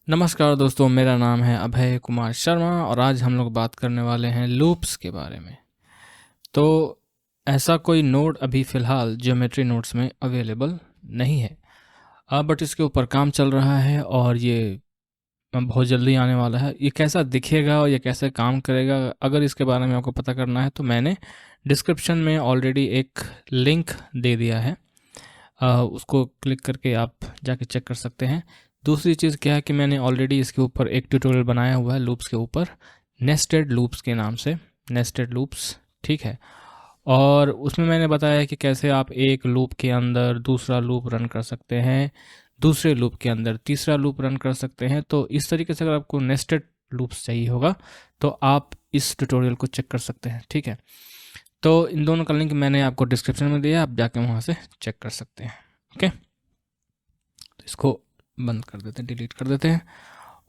नमस्कार दोस्तों, मेरा नाम है अभय कुमार शर्मा और आज हम लोग बात करने वाले हैं लूप्स के बारे में। तो ऐसा कोई नोड अभी फ़िलहाल ज्योमेट्री नोड्स में अवेलेबल नहीं है, बट इसके ऊपर काम चल रहा है और ये बहुत जल्दी आने वाला है। ये कैसा दिखेगा और ये कैसे काम करेगा, अगर इसके बारे में आपको पता करना है तो मैंने डिस्क्रिप्शन में ऑलरेडी एक लिंक दे दिया है। उसको क्लिक करके आप जाके चेक कर सकते हैं। दूसरी चीज़ क्या है कि मैंने ऑलरेडी इसके ऊपर एक ट्यूटोरियल बनाया हुआ है लूप्स के ऊपर, नेस्टेड लूप्स के नाम से, नेस्टेड लूप्स, ठीक है। और उसमें मैंने बताया है कि कैसे आप एक लूप के अंदर दूसरा लूप रन कर सकते हैं, दूसरे लूप के अंदर तीसरा लूप रन कर सकते हैं। तो इस तरीके से अगर आपको नेस्टेड लूप्स चाहिए होगा तो आप इस ट्यूटोरियल को चेक कर सकते हैं, ठीक है। तो इन दोनों का लिंक मैंने आपको डिस्क्रिप्शन में दिया, आप जाके वहाँ से चेक कर सकते हैं, ओके। तो इसको बंद कर देते हैं, डिलीट कर देते हैं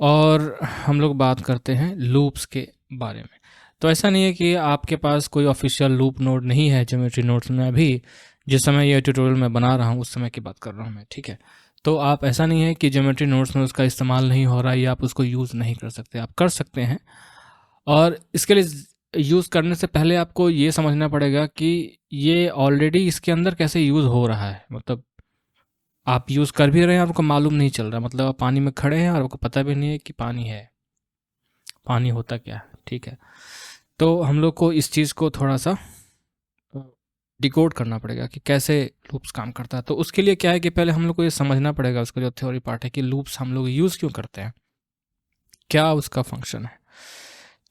और हम लोग बात करते हैं लूप्स के बारे में। तो ऐसा नहीं है कि आपके पास कोई ऑफिशियल लूप नोड नहीं है ज्योमेट्री नोड्स में। अभी जिस समय ये ट्यूटोरियल मैं बना रहा हूँ उस समय की बात कर रहा हूँ मैं, ठीक है। तो आप ऐसा नहीं है कि ज्योमेट्री नोड्स में उसका इस्तेमाल नहीं हो रहा है या आप उसको यूज़ नहीं कर सकते, आप कर सकते हैं। और इसके लिए यूज़ करने से पहले आपको ये समझना पड़ेगा कि ये ऑलरेडी इसके अंदर कैसे यूज़ हो रहा है। मतलब आप यूज़ कर भी रहे हैं, आपको मालूम नहीं चल रहा, मतलब आप पानी में खड़े हैं और आपको पता भी नहीं है कि पानी है, पानी होता क्या है, ठीक है। तो हम लोग को इस चीज़ को थोड़ा सा डिकोड करना पड़ेगा कि कैसे लूप्स काम करता है। तो उसके लिए क्या है कि पहले हम लोग को ये समझना पड़ेगा, उसका जो थ्योरी पार्ट है, कि लूप्स हम लोग यूज़ क्यों करते हैं, क्या उसका फंक्शन है।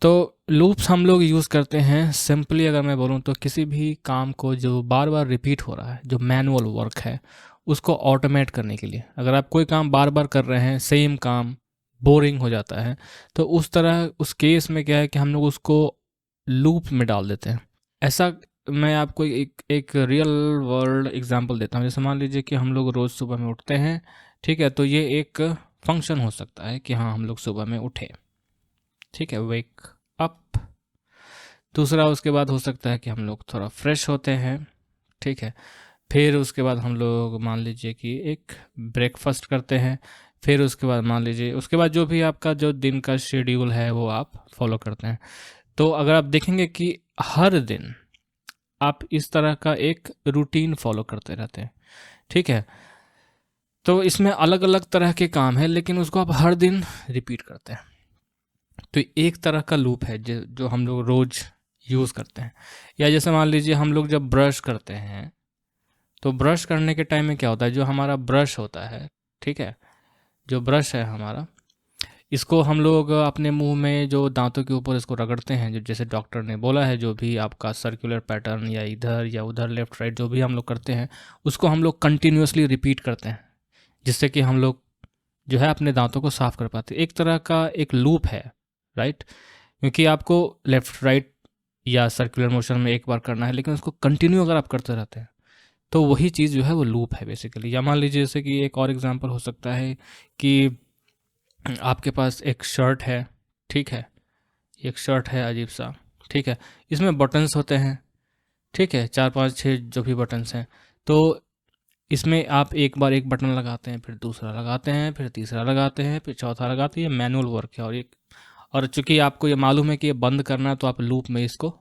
तो लूप्स हम लोग यूज़ करते हैं सिंपली, अगर मैं बोलूँ तो किसी भी काम को जो बार बार रिपीट हो रहा है, जो मैनुअल वर्क है, उसको ऑटोमेट करने के लिए। अगर आप कोई काम बार बार कर रहे हैं, सेम काम बोरिंग हो जाता है, तो उस तरह उस केस में क्या है कि हम लोग उसको लूप में डाल देते हैं। ऐसा मैं आपको एक रियल वर्ल्ड एग्जांपल देता हूँ। जैसे मान लीजिए कि हम लोग रोज़ सुबह में उठते हैं, ठीक है। तो ये एक फंक्शन हो सकता है कि हाँ, हम लोग सुबह में उठे, ठीक है, वेक अप। दूसरा उसके बाद हो सकता है कि हम लोग थोड़ा फ्रेश होते हैं, ठीक है। फिर उसके बाद हम लोग मान लीजिए कि एक ब्रेकफास्ट करते हैं। फिर उसके बाद मान लीजिए उसके बाद जो भी आपका जो दिन का शेड्यूल है वो आप फॉलो करते हैं। तो अगर आप देखेंगे कि हर दिन आप इस तरह का एक रूटीन फॉलो करते रहते हैं, ठीक है। तो इसमें अलग अलग तरह के काम हैं, लेकिन उसको आप हर दिन रिपीट करते हैं। तो एक तरह का लूप है जो हम लोग रोज़ यूज़ करते हैं। या जैसे मान लीजिए हम लोग जब ब्रश करते हैं, तो ब्रश करने के टाइम में क्या होता है, जो हमारा ब्रश होता है, ठीक है, जो ब्रश है हमारा, इसको हम लोग अपने मुंह में जो दांतों के ऊपर इसको रगड़ते हैं, जो जैसे डॉक्टर ने बोला है, जो भी आपका सर्कुलर पैटर्न या इधर या उधर लेफ्ट राइट जो भी हम लोग करते हैं, उसको हम लोग कंटिन्यूसली रिपीट करते हैं, जिससे कि हम लोग जो है अपने दांतों को साफ कर पाते हैं। एक तरह का एक लूप है, राइट। क्योंकि आपको लेफ्ट राइट या सर्कुलर मोशन में एक बार करना है, लेकिन उसको कंटिन्यू अगर आप करते रहते हैं तो वही चीज़ जो है वो लूप है बेसिकली। या मान लीजिए जैसे कि एक और एग्जांपल हो सकता है कि आपके पास एक शर्ट है, ठीक है, एक शर्ट है अजीब सा, ठीक है, इसमें बटन्स होते हैं, ठीक है, 4 5 6 जो भी बटन्स हैं। तो इसमें आप एक बार एक बटन लगाते हैं, फिर दूसरा लगाते हैं, फिर तीसरा लगाते हैं, फिर चौथा लगाते हैं। ये मैनुअल वर्क है। और चूंकि आपको ये मालूम है कि ये बंद करना है, तो आप लूप में इसको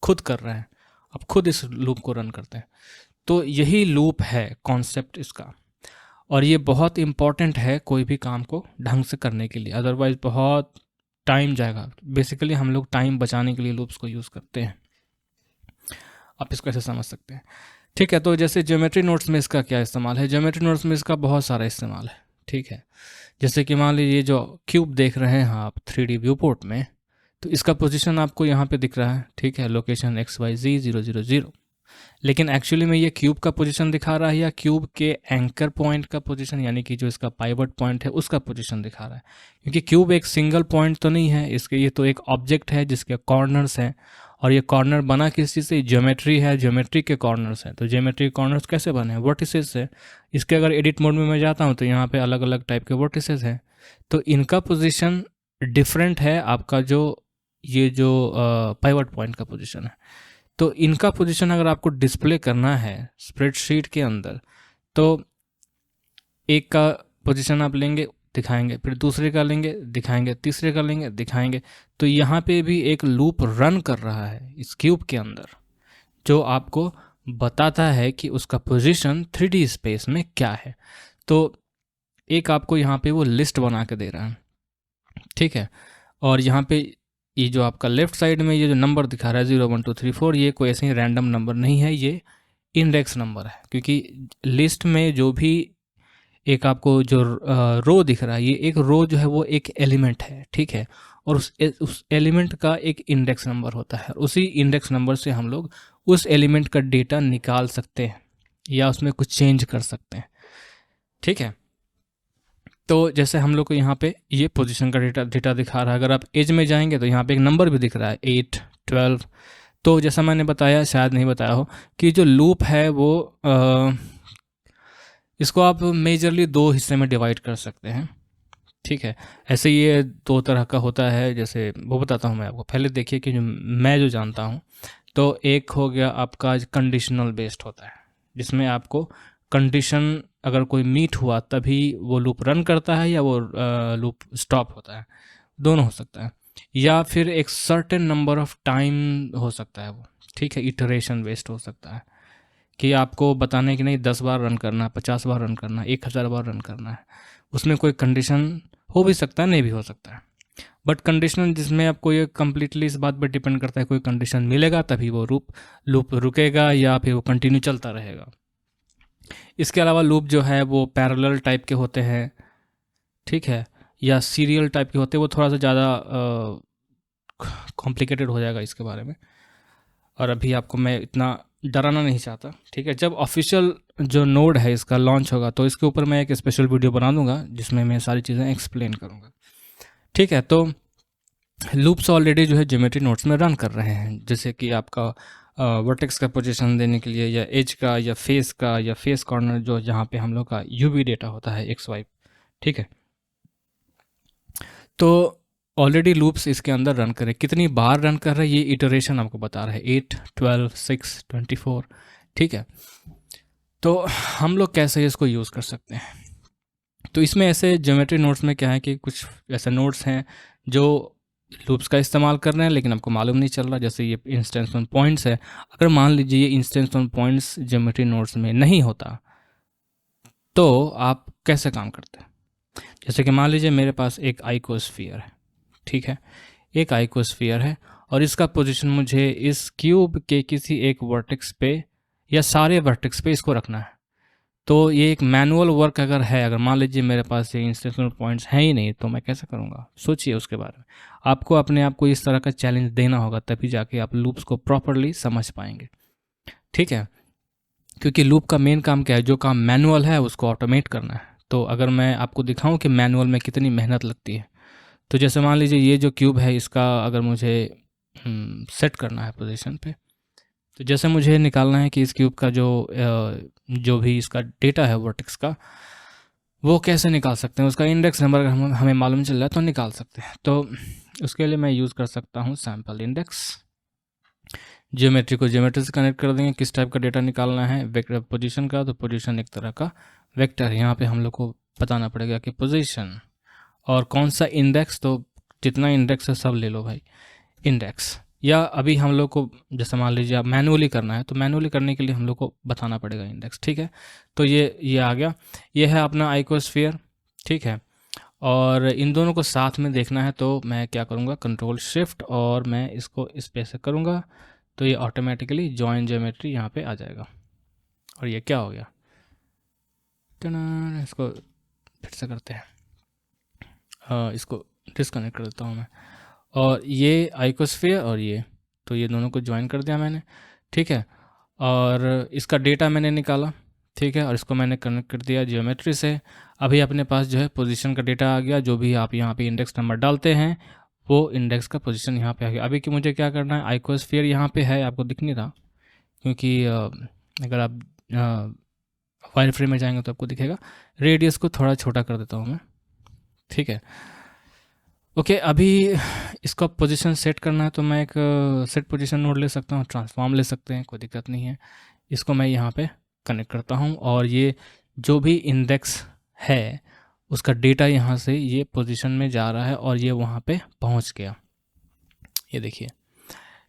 खुद कर रहे हैं, आप खुद इस लूप को रन करते हैं। तो यही लूप है कॉन्सेप्ट इसका। और ये बहुत इम्पॉर्टेंट है कोई भी काम को ढंग से करने के लिए, अदरवाइज बहुत टाइम जाएगा। बेसिकली हम लोग टाइम बचाने के लिए लूप्स को यूज़ करते हैं, आप इसको ऐसे समझ सकते हैं, ठीक है। तो जैसे ज्योमेट्री नोट्स में इसका क्या इस्तेमाल है, ज्योमेट्री नोट्स में इसका बहुत सारा इस्तेमाल है, ठीक है। जैसे कि मान लीजिए जो क्यूब देख रहे हैं आप 3D व्यू पोर्ट में, तो इसका पोजीशन आपको यहाँ पे दिख रहा है, ठीक है, लोकेशन XYZ 000। लेकिन एक्चुअली में ये क्यूब का पोजीशन दिखा रहा है या क्यूब के एंकर पॉइंट का पोजीशन, यानी कि जो इसका पाइवट पॉइंट है उसका पोजीशन दिखा रहा है। क्योंकि क्यूब एक सिंगल पॉइंट तो नहीं है, इसके ये तो एक ऑब्जेक्ट है जिसके कॉर्नर्स हैं। और ये कॉर्नर बना किस चीज़ से, ज्योमेट्री है, ज्योमेट्री के कॉर्नर्स हैं। तो ज्योमेट्री कॉर्नर्स कैसे बने हैं, वर्टिसेस से। इसके अगर एडिट मोड में मैं जाता हूँ तो यहाँ पे अलग अलग टाइप के वर्टिसेस हैं, तो इनका पोजीशन डिफरेंट है आपका जो ये जो पाइवट पॉइंट का पोजीशन है। तो इनका पोजीशन अगर आपको डिस्प्ले करना है स्प्रेडशीट के अंदर, तो एक का पोजीशन आप लेंगे दिखाएंगे, फिर दूसरे का लेंगे दिखाएंगे, तीसरे का लेंगे दिखाएंगे। तो यहाँ पे भी एक लूप रन कर रहा है इस क्यूब के अंदर, जो आपको बताता है कि उसका पोजीशन 3D स्पेस में क्या है। तो एक आपको यहाँ पे वो लिस्ट बना के दे रहा है, ठीक है। और यहाँ पे ये जो आपका लेफ्ट साइड में ये जो नंबर दिखा रहा है 0 1 2 3 4, ये कोई ऐसे ही रैंडम नंबर नहीं है, ये इंडेक्स नंबर है। क्योंकि लिस्ट में जो भी एक आपको जो रो दिख रहा है, ये एक रो जो है वो एक एलिमेंट है, ठीक है। और उस एलिमेंट का एक इंडेक्स नंबर होता है, उसी इंडेक्स नंबर से हम लोग उस एलिमेंट का डेटा निकाल सकते हैं या उसमें कुछ चेंज कर सकते हैं, ठीक है। तो जैसे हम लोग को यहाँ पे ये पोजीशन का डेटा दिखा रहा है। अगर आप एज में जाएंगे तो यहाँ पे एक नंबर भी दिख रहा है 8 12। तो जैसा मैंने बताया, शायद नहीं बताया हो, कि जो लूप है वो इसको आप मेजरली 2 हिस्से में डिवाइड कर सकते हैं, ठीक है। ऐसे ये 2 तरह का होता है, जैसे वो बताता हूँ मैं आपको। पहले देखिए कि जो मैं जो जानता हूँ, तो एक हो गया आपका कंडीशनल बेस्ड होता है, जिसमें आपको कंडीशन अगर कोई मीट हुआ तभी वो लूप रन करता है या वो लूप स्टॉप होता है, दोनों हो सकता है। या फिर एक सर्टेन नंबर ऑफ टाइम हो सकता है वो, ठीक है। इटरेशन बेस्ड हो सकता है कि आपको बताने कि नहीं 10 बार रन करना है, 50 बार रन करना है, 1000 बार रन करना है। उसमें कोई कंडीशन हो भी सकता है, नहीं भी हो सकता है। बट कंडीशनल जिसमें आपको ये कम्प्लीटली इस बात पर डिपेंड करता है, कोई कंडीशन मिलेगा तभी वो लूप रुकेगा या फिर वो कंटिन्यू चलता रहेगा। इसके अलावा लूप जो है वो पैरेलल टाइप के होते हैं, ठीक है, या सीरियल टाइप के होते हैं। वो थोड़ा सा ज़्यादा कॉम्प्लिकेटेड हो जाएगा इसके बारे में, और अभी आपको मैं इतना डराना नहीं चाहता, ठीक है। जब ऑफिशियल जो नोड है इसका लॉन्च होगा तो इसके ऊपर मैं एक स्पेशल वीडियो बना दूंगा जिसमें मैं सारी चीज़ें एक्सप्लेन करूंगा, ठीक है। तो लूप्स ऑलरेडी जो है ज्योमेट्री नोड्स में रन कर रहे हैं, जैसे कि आपका वर्टेक्स का पोजीशन देने के लिए, या एज का, या फेस कॉर्नर, जो जहाँ पे हम लोग का यूवी डेटा होता है XY, ठीक है। तो ऑलरेडी लूप्स इसके अंदर रन कर रहे हैं। कितनी बार रन कर रहे हैं ये इटरेशन आपको बता रहा है, 8 12 6 24, ठीक है। तो हम लोग कैसे इसको यूज़ कर सकते हैं? तो इसमें ऐसे ज्योमेट्री नोड्स में क्या है कि कुछ ऐसे नोड्स हैं जो लूप्स का इस्तेमाल कर रहे हैं लेकिन आपको मालूम नहीं चल रहा। जैसे ये इंस्टेंस ऑन पॉइंट्स है, अगर मान लीजिए ये instance on points geometry nodes में नहीं होता तो आप कैसे काम करते हैं? जैसे कि मान लीजिए मेरे पास एक आइकोस्फीयर है, ठीक है। एक आइकोस्फीयर है और इसका पोजीशन मुझे इस क्यूब के किसी एक वर्टेक्स पे या सारे वर्टेक्स पे इसको रखना है। तो ये एक मैनुअल वर्क अगर है, अगर मान लीजिए मेरे पास ये इंस्टेंस पॉइंट्स हैं ही नहीं, तो मैं कैसे करूँगा? सोचिए उसके बारे में। आपको अपने आप को इस तरह का चैलेंज देना होगा, तभी जाके आप लूप्स को प्रॉपरली समझ पाएंगे, ठीक है। क्योंकि लूप का मेन काम क्या है? जो काम मैनुअल है उसको ऑटोमेट करना है। तो अगर मैं आपको दिखाऊं कि मैनुअल में कितनी मेहनत लगती है, तो जैसे मान लीजिए ये जो क्यूब है इसका अगर मुझे सेट करना है पोजीशन पे, तो जैसे मुझे निकालना है कि इस क्यूब का जो भी इसका डेटा है वर्टेक्स का, वो कैसे निकाल सकते हैं? उसका इंडेक्स नंबर अगर हमें मालूम चल रहा है तो निकाल सकते हैं। तो उसके लिए मैं यूज़ कर सकता हूँ सैम्पल इंडेक्स। ज्योमेट्री को ज्योमेट्री से कनेक्ट कर देंगे। किस टाइप का डेटा निकालना है? वेक्टर पोजीशन का, तो पोजीशन एक तरह का वेक्टर है। यहाँ पे हम लोग को बताना पड़ेगा कि पोजीशन और कौन सा इंडेक्स, तो जितना इंडेक्स है सब ले लो भाई इंडेक्स। या अभी हम लोग को जैसे मान लीजिए आप मैनुअली करना है, तो मैनुअली करने के लिए हम लोग को बताना पड़ेगा इंडेक्स, ठीक है। तो ये आ गया, ये है अपना आइकोस्फीयर, ठीक है। और इन दोनों को साथ में देखना है तो मैं क्या करूँगा, कंट्रोल शिफ्ट और मैं इसको इस पे से करूँगा, तो ये ऑटोमेटिकली जॉइन ज्योमेट्री यहाँ पे आ जाएगा। और ये क्या हो गया, इसको फिर से करते हैं, इसको डिस्कनेक्ट कर देता हूँ मैं। और ये आइकोस्फीयर और ये, तो ये दोनों को ज्वाइन कर दिया मैंने, ठीक है। और इसका डेटा मैंने निकाला, ठीक है, और इसको मैंने कनेक्ट कर दिया ज्योमेट्री से। अभी अपने पास जो है पोजीशन का डेटा आ गया। जो भी आप यहाँ पे इंडेक्स नंबर डालते हैं वो इंडेक्स का पोजीशन यहाँ पे आ गया। अभी कि मुझे क्या करना है, आइकोस्फीयर यहाँ पे है, आपको दिख नहीं रहा क्योंकि अगर आप वायर फ्रेम में जाएंगे तो आपको दिखेगा। रेडियस को थोड़ा छोटा कर देता हूँ मैं, ठीक है। ओके, अभी इसको पोजीशन सेट करना है तो मैं एक सेट पोजीशन नोड ले सकता हूँ, ट्रांसफॉर्म ले सकते हैं, कोई दिक्कत नहीं है। इसको मैं यहाँ पे कनेक्ट करता हूँ और ये जो भी इंडेक्स है उसका डेटा यहाँ से ये पोजीशन में जा रहा है और ये वहाँ पे पहुँच गया, ये देखिए।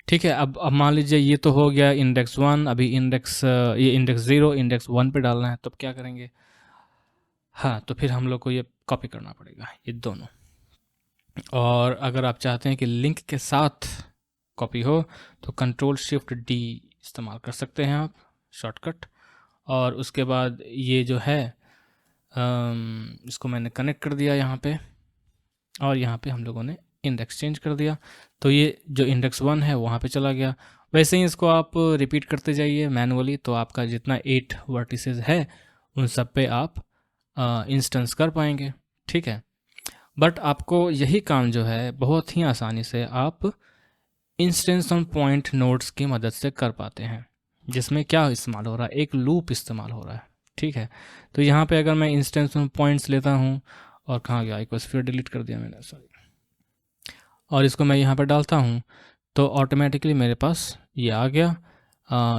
ठीक है, अब मान लीजिए ये तो हो गया इंडेक्स 1, अभी ये इंडेक्स 0 इंडेक्स 1 पे डालना है, तो अब क्या करेंगे? हाँ, तो फिर हम लोग को ये कॉपी करना पड़ेगा ये दोनों। और अगर आप चाहते हैं कि लिंक के साथ कॉपी हो तो कंट्रोल शिफ्ट डी इस्तेमाल कर सकते हैं आप, शॉर्टकट। और उसके बाद ये जो है इसको मैंने कनेक्ट कर दिया यहाँ पे, और यहाँ पे हम लोगों ने इंडेक्स चेंज कर दिया, तो ये जो इंडेक्स 1 है वहाँ पे चला गया। वैसे ही इसको आप रिपीट करते जाइए मैनुअली, तो आपका जितना 8 वर्टिसेस है उन सब पे आप इंस्टेंस कर पाएंगे। ठीक है, बट आपको यही काम जो है बहुत ही आसानी से आप इंस्टेंस ऑन पॉइंट नोड्स की मदद से कर पाते हैं, जिसमें क्या इस्तेमाल हो रहा है? एक लूप इस्तेमाल हो रहा है। ठीक है, तो यहाँ पे अगर मैं इंस्टेंस ऑन पॉइंट्स लेता हूँ, और कहाँ गया इक्वस्फीयर, डिलीट कर दिया मैंने, सॉरी, और इसको मैं यहाँ पर डालता हूँ, तो ऑटोमेटिकली मेरे पास ये आ गया।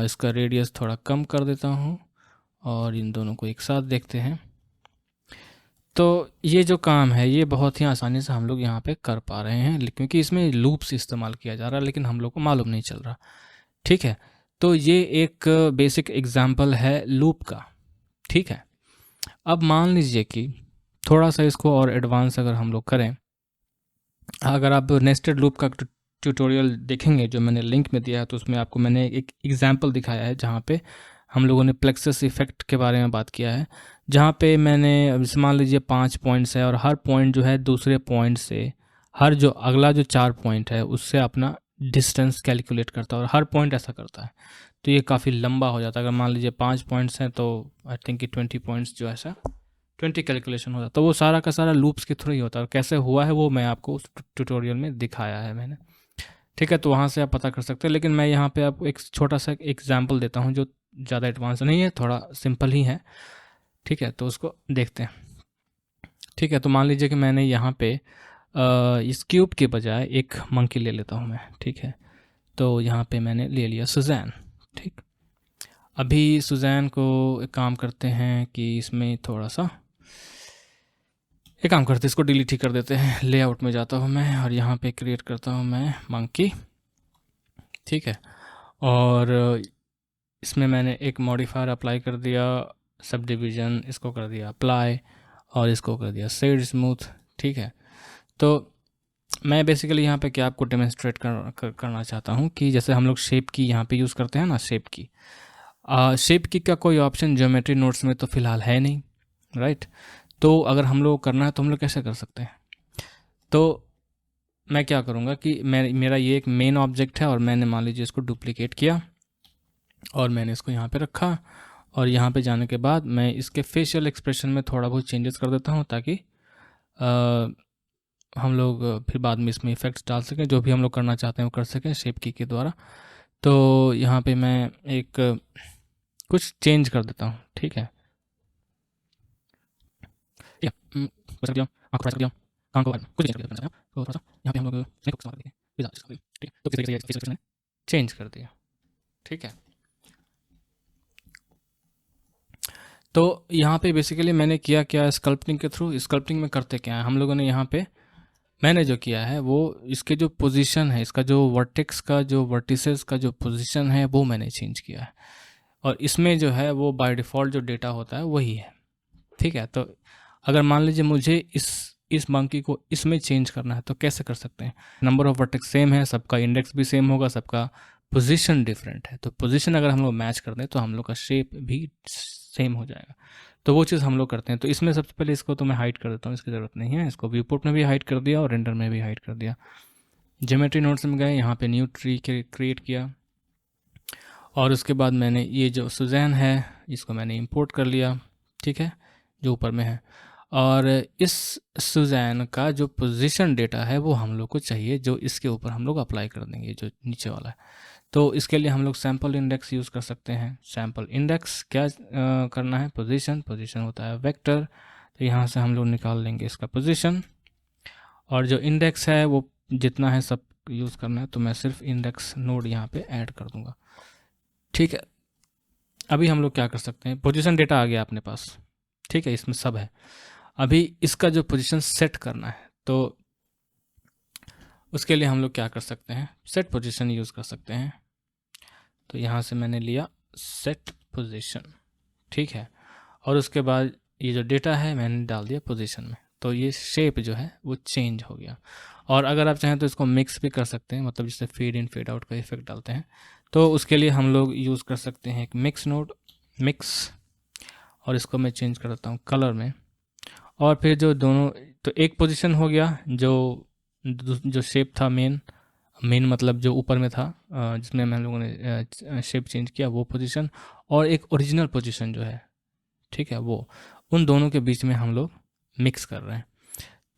इसका रेडियस थोड़ा कम कर देता हूँ, और इन दोनों को एक साथ देखते हैं। तो ये जो काम है ये बहुत ही आसानी से हम लोग यहाँ पे कर पा रहे हैं, क्योंकि इसमें लूप्स इस्तेमाल किया जा रहा है, लेकिन हम लोग को मालूम नहीं चल रहा। ठीक है, तो ये एक बेसिक एग्जांपल है लूप का। ठीक है, अब मान लीजिए कि थोड़ा सा इसको और एडवांस अगर हम लोग करें, अगर आप नेस्टेड लूप का ट्यूटोरियल देखेंगे जो मैंने लिंक में दिया है, तो उसमें आपको मैंने एक एग्जांपल दिखाया है जहाँ पे हम लोगों ने प्लेक्सस इफेक्ट के बारे में बात किया है, जहाँ पे मैंने मान लीजिए 5 पॉइंट्स है, और हर पॉइंट जो है दूसरे पॉइंट से, हर जो अगला जो 4 पॉइंट है उससे अपना डिस्टेंस कैलकुलेट करता है, और हर पॉइंट ऐसा करता है। तो ये काफ़ी लंबा हो जाता है। अगर मान लीजिए 5 पॉइंट्स हैं तो आई थिंक कि 20 पॉइंट्स जो ऐसा 20 कैलकुलेशन होता है, तो वो सारा का सारा लूप्स के थ्रू ही होता है। और कैसे हुआ है वो मैं आपको उस ट्यूटोरियल में दिखाया है मैंने। ठीक है, तो वहाँ से आप पता कर सकते हैं, लेकिन मैं यहाँ पे आपको एक छोटा सा एग्जांपल देता हूँ जो ज़्यादा एडवांस नहीं है, थोड़ा सिंपल ही है। ठीक है, तो उसको देखते हैं। ठीक है, तो मान लीजिए कि मैंने यहाँ पे इस क्यूब के बजाय एक मंकी ले लेता हूँ मैं। ठीक है, तो यहाँ पे मैंने ले लिया सुजैन। ठीक, अभी सुजैन को एक काम करते हैं कि इसमें थोड़ा सा एक काम करते हैं, इसको डिलीट ही कर देते हैं। लेआउट में जाता हूँ मैं, और यहाँ पे क्रिएट करता हूँ मैं मंकी। ठीक है, और इसमें मैंने एक मॉडिफायर अप्लाई कर दिया, सब डिवीज़न, इसको कर दिया अप्लाई, और इसको कर दिया शेड स्मूथ। ठीक है, तो मैं बेसिकली यहाँ पे क्या आपको डेमोन्स्ट्रेट करना चाहता हूँ कि जैसे हम लोग शेप की यहाँ पे यूज़ करते हैं ना, शेप की का कोई ऑप्शन ज्योमेट्री नोट्स में तो फ़िलहाल है नहीं, राइट? तो अगर हम लोग करना है तो हम लोग कैसे कर सकते हैं? तो मैं क्या करूँगा कि मेरा ये एक मेन ऑब्जेक्ट है, और मैंने मान लीजिए इसको डुप्लीकेट किया, और मैंने इसको यहाँ पे रखा, और यहाँ पे जाने के बाद मैं इसके फेशियल एक्सप्रेशन में थोड़ा बहुत चेंजेस कर देता हूँ, ताकि हम लोग फिर बाद में इसमें इफ़ेक्ट्स डाल सकें, जो भी हम लोग करना चाहते हैं वो कर सकें शेप की के द्वारा। तो यहाँ पे मैं एक कुछ चेंज कर देता हूँ। ठीक है, तो थोड़ा सा यहाँ पे हम लोग चेंज कर दिया। ठीक है, तो यहाँ पे बेसिकली मैंने किया क्या, स्कल्पटिंग के थ्रू। स्कल्पटिंग में करते क्या है हम लोगों ने, यहाँ पे मैंने जो किया है वो इसके जो पोजीशन है, इसका जो वर्टेक्स का जो वर्टिसेस का जो पोजीशन है वो मैंने चेंज किया है, और इसमें जो है वो बाय डिफ़ॉल्ट जो डेटा होता है वही है। ठीक है, तो अगर मान लीजिए मुझे इस मंकी को इसमें चेंज करना है तो कैसे कर सकते हैं? नंबर ऑफ वर्टेक्स सेम है, सबका इंडेक्स भी सेम होगा, सबका पोजीशन डिफरेंट है, तो पोजीशन अगर हम लोग मैच कर दें तो हम लोग का शेप भी सेम हो जाएगा। तो वो चीज़ हम लोग करते हैं। तो इसमें सबसे पहले इसको तो मैं हाइड कर देता हूँ, इसकी ज़रूरत नहीं है। इसको व्यूपोर्ट में भी हाइड कर दिया और रेंडर में भी हाइड कर दिया। ज्योमेट्री नोड्स में गए, यहाँ पे न्यू ट्री क्रिएट किया, और उसके बाद मैंने ये जो सुजैन है इसको मैंने इंपोर्ट कर लिया। ठीक है, जो ऊपर में है, और इस सुजैन का जो पोजीशन डेटा है वो हम लोग को चाहिए, जो इसके ऊपर हम लोग अप्लाई कर देंगे, जो नीचे वाला है। तो इसके लिए हम लोग सैम्पल इंडेक्स यूज़ कर सकते हैं। सैम्पल इंडेक्स क्या करना है, पोजीशन होता है वेक्टर, तो यहाँ से हम लोग निकाल लेंगे इसका पोजीशन, और जो इंडेक्स है वो जितना है सब यूज़ करना है, तो मैं सिर्फ इंडेक्स नोड यहाँ पे ऐड कर दूँगा। ठीक है, अभी हम लोग क्या कर सकते हैं, पोजीशन डेटा आ गया अपने पास। ठीक है, इसमें सब है। अभी इसका जो पोजीशन सेट करना है, तो उसके लिए हम लोग क्या कर सकते हैं, सेट पोजीशन यूज़ कर सकते हैं। तो यहाँ से मैंने लिया सेट पोजीशन, ठीक है, और उसके बाद ये जो डेटा है मैंने डाल दिया पोजीशन में, तो ये शेप जो है वो चेंज हो गया। और अगर आप चाहें तो इसको मिक्स भी कर सकते हैं, मतलब जिससे फेड इन फेड आउट का इफेक्ट डालते हैं, तो उसके लिए हम लोग यूज़ कर सकते हैं एक मिक्स नोड, मिक्स, और इसको मैं चेंज कर देता हूँ कलर में। और फिर जो दोनों, तो एक पोजीशन हो गया जो शेप था मेन मतलब जो ऊपर में था, जिसमें हम लोगों ने शेप चेंज किया, वो पोजीशन, और एक ओरिजिनल पोजीशन जो है, ठीक है, वो उन दोनों के बीच में हम लोग मिक्स कर रहे हैं।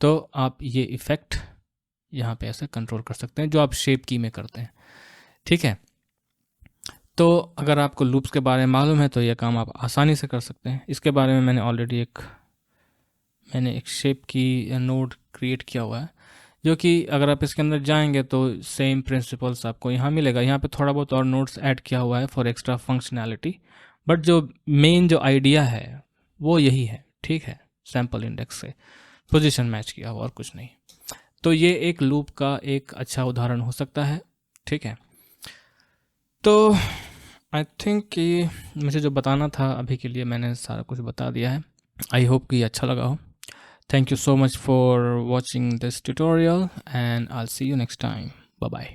तो आप ये इफ़ेक्ट यहाँ पे ऐसे कंट्रोल कर सकते हैं जो आप शेप की में करते हैं, ठीक है। तो अगर आपको लूप्स के बारे में मालूम है तो ये काम आप आसानी से कर सकते हैं। इसके बारे में मैंने ऑलरेडी एक शेप की नोड क्रिएट किया हुआ है, जो कि अगर आप इसके अंदर जाएंगे तो सेम प्रिंसिपल्स आपको यहाँ मिलेगा। यहाँ पे थोड़ा बहुत और नोड्स ऐड किया हुआ है फॉर एक्स्ट्रा फंक्शनैलिटी, बट जो मेन जो आइडिया है वो यही है, ठीक है। सैम्पल इंडेक्स से पोजीशन मैच किया हुआ और कुछ नहीं। तो ये एक लूप का एक अच्छा उदाहरण हो सकता है, ठीक है। तो आई थिंक कि मुझे जो बताना था अभी के लिए मैंने सारा कुछ बता दिया है। आई होप कि अच्छा लगा हो। Thank you so much for watching this tutorial, and I'll see you next time. Bye bye.